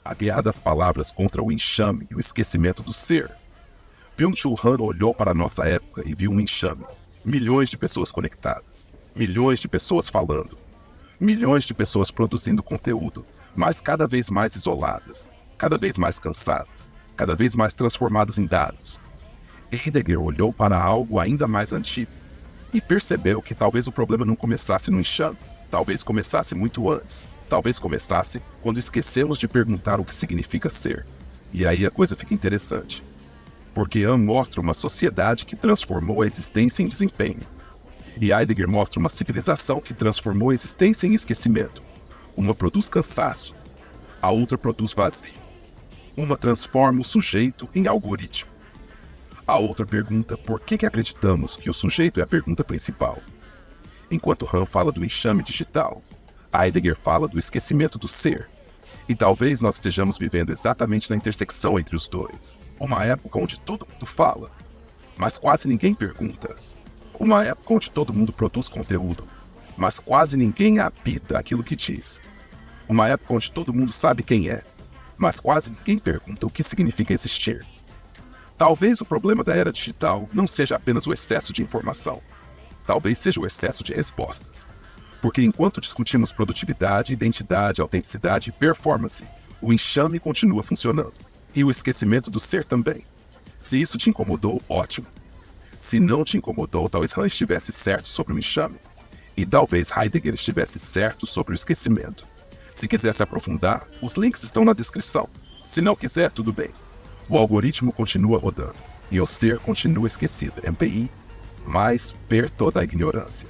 A guerra das palavras contra o enxame e o esquecimento do ser. Byung-Chul Han olhou para a nossa época e viu um enxame. Milhões de pessoas conectadas. Milhões de pessoas falando. Milhões de pessoas produzindo conteúdo, mas cada vez mais isoladas, cada vez mais cansadas, cada vez mais transformadas em dados. Heidegger olhou para algo ainda mais antigo e percebeu que talvez o problema não começasse no enxame, talvez começasse muito antes, talvez começasse quando esquecemos de perguntar o que significa ser. E aí a coisa fica interessante, porque Han mostra uma sociedade que transformou a existência em desempenho, e Heidegger mostra uma civilização que transformou a existência em esquecimento. Uma produz cansaço, a outra produz vazio. Uma transforma o sujeito em algoritmo. A outra pergunta por que acreditamos que o sujeito é a pergunta principal. Enquanto Han fala do enxame digital, Heidegger fala do esquecimento do ser. E talvez nós estejamos vivendo exatamente na intersecção entre os dois. Uma época onde todo mundo fala, mas quase ninguém pergunta. Uma época onde todo mundo produz conteúdo, mas quase ninguém habita aquilo que diz. Uma época onde todo mundo sabe quem é, mas quase ninguém pergunta o que significa existir. Talvez o problema da era digital não seja apenas o excesso de informação. Talvez seja o excesso de respostas. Porque enquanto discutimos produtividade, identidade, autenticidade e performance, o enxame continua funcionando. E o esquecimento do ser também. Se isso te incomodou, ótimo. Se não te incomodou, talvez Han estivesse certo sobre o enxame. E talvez Heidegger estivesse certo sobre o esquecimento. Se quiser se aprofundar, os links estão na descrição. Se não quiser, tudo bem. O algoritmo continua rodando. E o ser continua esquecido. MPI, mais per toda a ignorância.